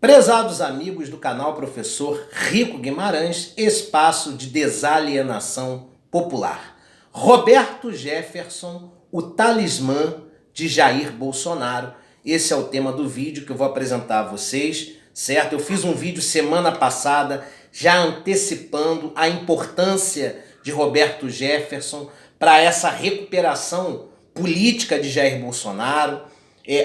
Prezados amigos do canal Professor Rico Guimarães, espaço de desalienação popular. Roberto Jefferson, o talismã de Jair Bolsonaro. Esse é o tema do vídeo que eu vou apresentar a vocês, certo? Eu fiz um vídeo semana passada já antecipando a importância de Roberto Jefferson para essa recuperação política de Jair Bolsonaro.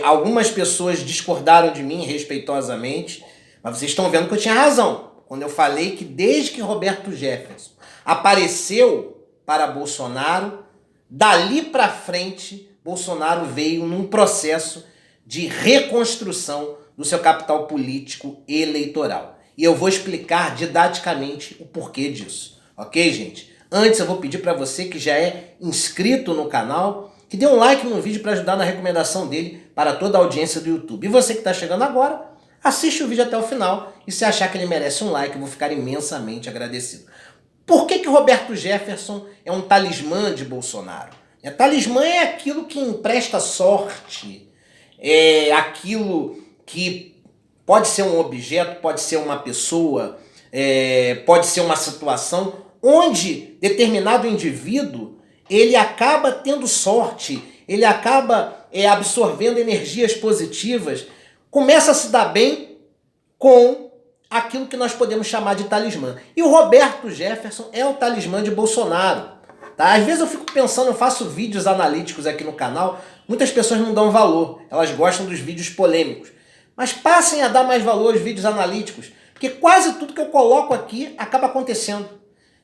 Algumas pessoas discordaram de mim respeitosamente, mas vocês estão vendo que eu tinha razão quando eu falei que desde que Roberto Jefferson apareceu para Bolsonaro, dali para frente, Bolsonaro veio num processo de reconstrução do seu capital político eleitoral. E eu vou explicar didaticamente o porquê disso, ok, gente? Antes eu vou pedir para você que já é inscrito no canal, que dê um like no vídeo para ajudar na recomendação dele para toda a audiência do YouTube. E você que está chegando agora, assiste o vídeo até o final e se achar que ele merece um like, eu vou ficar imensamente agradecido. Por que Roberto Jefferson é um talismã de Bolsonaro? Talismã é aquilo que empresta sorte, é aquilo que pode ser um objeto, pode ser uma pessoa, pode ser uma situação onde determinado indivíduo ele acaba tendo sorte, ele acaba absorvendo energias positivas, começa a se dar bem com aquilo que nós podemos chamar de talismã. E o Roberto Jefferson é o talismã de Bolsonaro. Tá? Às vezes eu fico pensando, eu faço vídeos analíticos aqui no canal, muitas pessoas não dão valor, elas gostam dos vídeos polêmicos. Mas passem a dar mais valor aos vídeos analíticos, porque quase tudo que eu coloco aqui acaba acontecendo.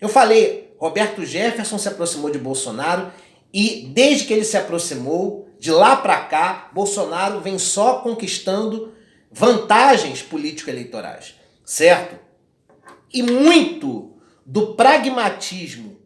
Eu falei, Roberto Jefferson se aproximou de Bolsonaro e desde que ele se aproximou, de lá para cá, Bolsonaro vem só conquistando vantagens político-eleitorais, certo? E muito do pragmatismo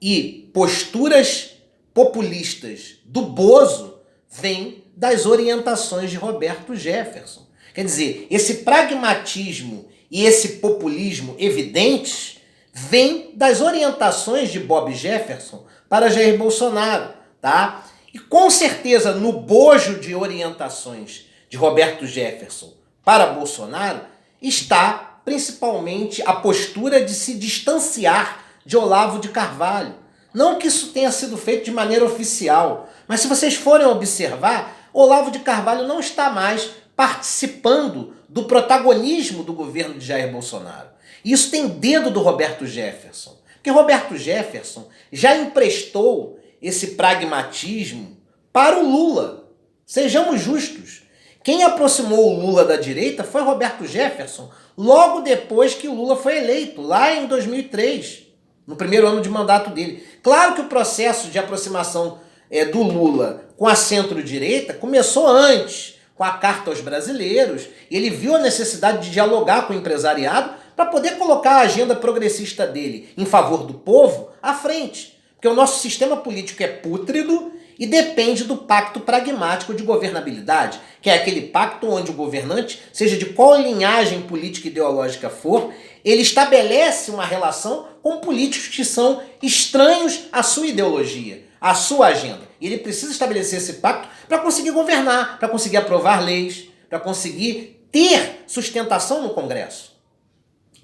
e posturas populistas do Bozo vem das orientações de Roberto Jefferson. Quer dizer, esse pragmatismo e esse populismo evidentes vem das orientações de Bob Jefferson para Jair Bolsonaro, tá? E com certeza no bojo de orientações de Roberto Jefferson para Bolsonaro está principalmente a postura de se distanciar de Olavo de Carvalho. Não que isso tenha sido feito de maneira oficial, mas se vocês forem observar, Olavo de Carvalho não está mais participando do protagonismo do governo de Jair Bolsonaro. Isso tem dedo do Roberto Jefferson, porque Roberto Jefferson já emprestou esse pragmatismo para o Lula. Sejamos justos. Quem aproximou o Lula da direita foi Roberto Jefferson, logo depois que o Lula foi eleito, lá em 2003, no primeiro ano de mandato dele. Claro que o processo de aproximação do Lula com a centro-direita começou antes, com a Carta aos Brasileiros, e ele viu a necessidade de dialogar com o empresariado para poder colocar a agenda progressista dele em favor do povo à frente. Porque o nosso sistema político é pútrido e depende do pacto pragmático de governabilidade, que é aquele pacto onde o governante, seja de qual linhagem política e ideológica for, ele estabelece uma relação com políticos que são estranhos à sua ideologia, à sua agenda. E ele precisa estabelecer esse pacto para conseguir governar, para conseguir aprovar leis, para conseguir ter sustentação no Congresso.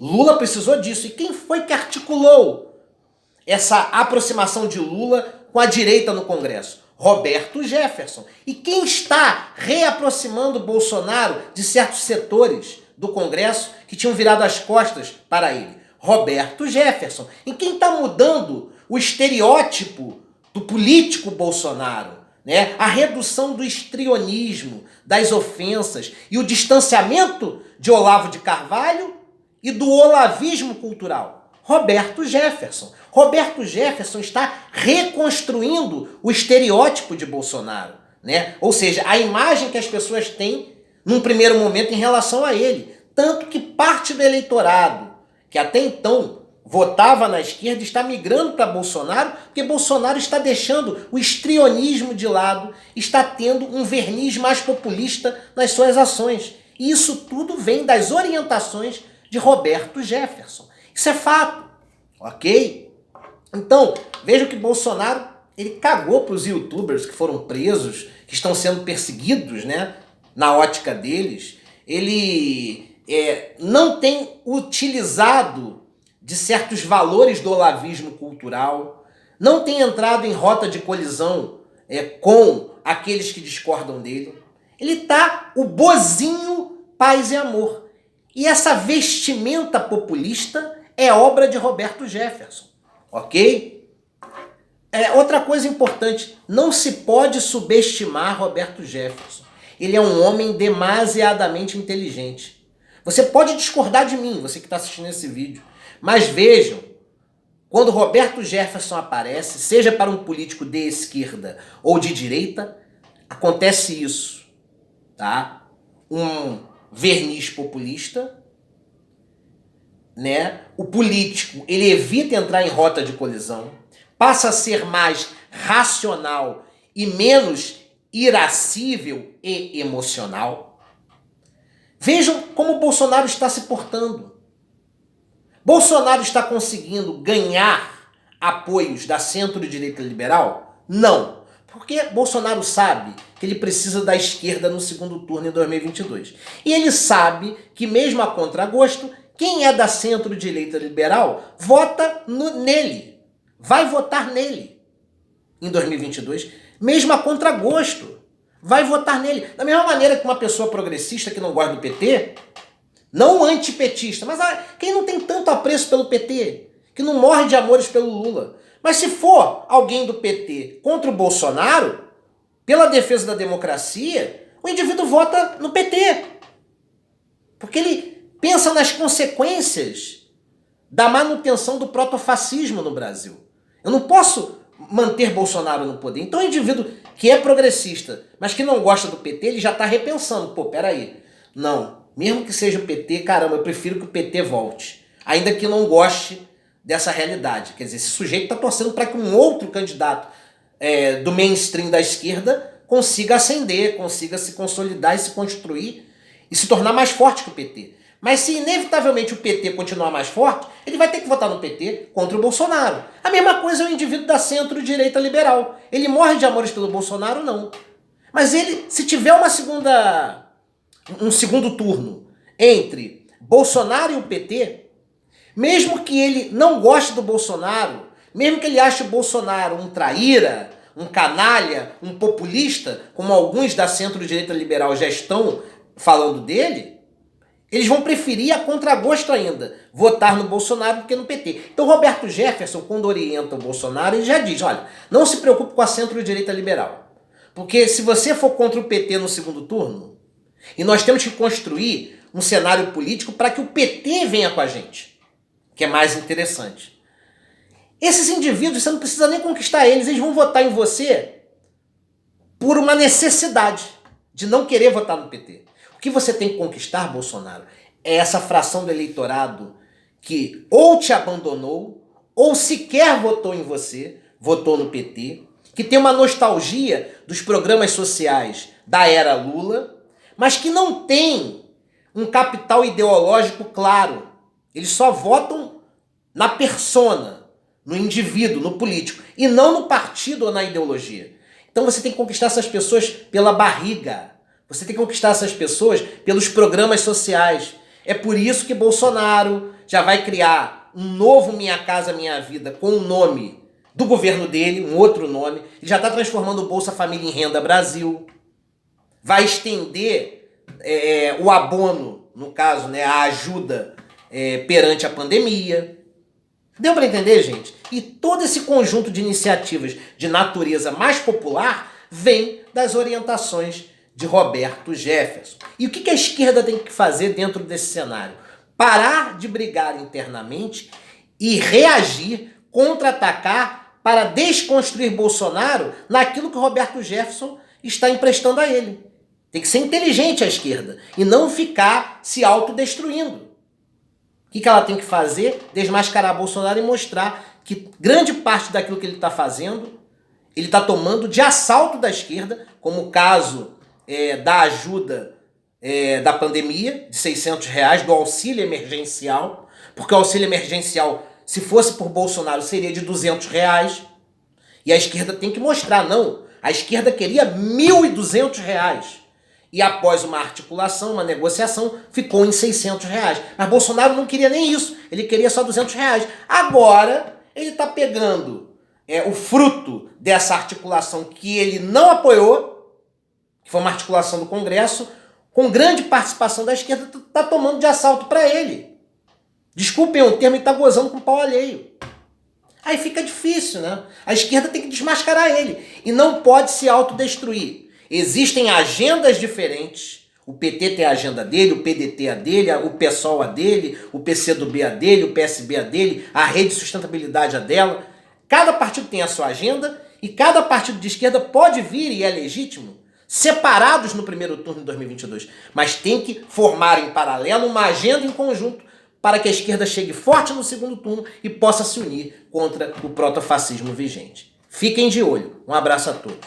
Lula precisou disso. E quem foi que articulou essa aproximação de Lula com a direita no Congresso? Roberto Jefferson. E quem está reaproximando Bolsonaro de certos setores do Congresso que tinham virado as costas para ele? Roberto Jefferson. E quem está mudando o estereótipo do político Bolsonaro? Né? A redução do histrionismo, das ofensas e o distanciamento de Olavo de Carvalho e do olavismo cultural. Roberto Jefferson. Roberto Jefferson está reconstruindo o estereótipo de Bolsonaro, né? Ou seja, a imagem que as pessoas têm num primeiro momento em relação a ele. Tanto que parte do eleitorado, que até então votava na esquerda, está migrando para Bolsonaro, porque Bolsonaro está deixando o histrionismo de lado, está tendo um verniz mais populista nas suas ações. E isso tudo vem das orientações de Roberto Jefferson. Isso é fato, ok? Então, veja que Bolsonaro ele cagou para os youtubers que foram presos, que estão sendo perseguidos, né, na ótica deles. Ele não tem utilizado de certos valores do olavismo cultural, não tem entrado em rota de colisão com aqueles que discordam dele. Ele tá o bozinho, paz e amor. E essa vestimenta populista é obra de Roberto Jefferson, ok? Outra coisa importante, não se pode subestimar Roberto Jefferson. Ele é um homem demasiadamente inteligente. Você pode discordar de mim, você que está assistindo esse vídeo, mas vejam, quando Roberto Jefferson aparece, seja para um político de esquerda ou de direita, acontece isso, tá? Um verniz populista, né? O político, ele evita entrar em rota de colisão, passa a ser mais racional e menos irascível e emocional. Vejam como o Bolsonaro está se portando. Bolsonaro está conseguindo ganhar apoios da centro-direita liberal? Não. Porque Bolsonaro sabe que ele precisa da esquerda no segundo turno em 2022. E ele sabe que, mesmo a contragosto, quem é da centro-direita liberal vota nele. Vai votar nele em 2022, mesmo a contragosto. Vai votar nele. Da mesma maneira que uma pessoa progressista que não gosta do PT, não antipetista, mas quem não tem tanto apreço pelo PT, que não morre de amores pelo Lula. Mas se for alguém do PT contra o Bolsonaro, pela defesa da democracia, o indivíduo vota no PT. Porque ele pensa nas consequências da manutenção do protofascismo no Brasil. Eu não posso manter Bolsonaro no poder. Então o indivíduo que é progressista, mas que não gosta do PT, ele já está repensando. Pô, peraí. Não, mesmo que seja o PT, caramba, eu prefiro que o PT volte. Ainda que não goste dessa realidade. Quer dizer, esse sujeito está torcendo para que um outro candidato do mainstream da esquerda consiga ascender, consiga se consolidar e se construir e se tornar mais forte que o PT. Mas se inevitavelmente o PT continuar mais forte, ele vai ter que votar no PT contra o Bolsonaro. A mesma coisa é o indivíduo da centro-direita liberal. Ele morre de amores pelo Bolsonaro? Não. Mas ele, se tiver um segundo turno entre Bolsonaro e o PT, mesmo que ele não goste do Bolsonaro, mesmo que ele ache o Bolsonaro um traíra, um canalha, um populista, como alguns da centro-direita liberal já estão falando dele, eles vão preferir, a contragosto ainda, votar no Bolsonaro do que no PT. Então Roberto Jefferson, quando orienta o Bolsonaro, ele já diz, olha, não se preocupe com a centro-direita liberal. Porque se você for contra o PT no segundo turno, e nós temos que construir um cenário político para que o PT venha com a gente, que é mais interessante. Esses indivíduos, você não precisa nem conquistar eles vão votar em você por uma necessidade de não querer votar no PT. O que você tem que conquistar, Bolsonaro, é essa fração do eleitorado que ou te abandonou, ou sequer votou em você, votou no PT, que tem uma nostalgia dos programas sociais da era Lula, mas que não tem um capital ideológico claro. Eles só votam na persona, no indivíduo, no político, e não no partido ou na ideologia. Então você tem que conquistar essas pessoas pela barriga. Você tem que conquistar essas pessoas pelos programas sociais. É por isso que Bolsonaro já vai criar um novo Minha Casa Minha Vida com o nome do governo dele, um outro nome. Ele já está transformando o Bolsa Família em Renda Brasil. Vai estender o abono, no caso, né, a ajuda perante a pandemia. Deu para entender, gente? E todo esse conjunto de iniciativas de natureza mais popular vem das orientações de Roberto Jefferson. E o que a esquerda tem que fazer dentro desse cenário? Parar de brigar internamente e reagir, contra-atacar para desconstruir Bolsonaro naquilo que Roberto Jefferson está emprestando a ele. Tem que ser inteligente a esquerda e não ficar se autodestruindo. O que ela tem que fazer? Desmascarar Bolsonaro e mostrar que grande parte daquilo que ele está fazendo, ele está tomando de assalto da esquerda, como o caso da ajuda da pandemia, de R$600, do auxílio emergencial, porque o auxílio emergencial, se fosse por Bolsonaro, seria de R$200, e a esquerda tem que mostrar, não, a esquerda queria R$1.200, E após uma articulação, uma negociação, ficou em R$ 600. Mas Bolsonaro não queria nem isso, ele queria só R$ 200. Agora, ele está pegando o fruto dessa articulação que ele não apoiou, que foi uma articulação do Congresso, com grande participação da esquerda, está tomando de assalto para ele. Desculpem o termo, ele está gozando com o pau alheio. Aí fica difícil, né? A esquerda tem que desmascarar ele. E não pode se autodestruir. Existem agendas diferentes. O PT tem a agenda dele, o PDT a dele, o PSOL a dele, o PCdoB a dele, o PSB a dele, a Rede de Sustentabilidade a dela. Cada partido tem a sua agenda e cada partido de esquerda pode vir, e é legítimo, separados no primeiro turno de 2022. Mas tem que formar em paralelo uma agenda em conjunto para que a esquerda chegue forte no segundo turno e possa se unir contra o protofascismo vigente. Fiquem de olho. Um abraço a todos.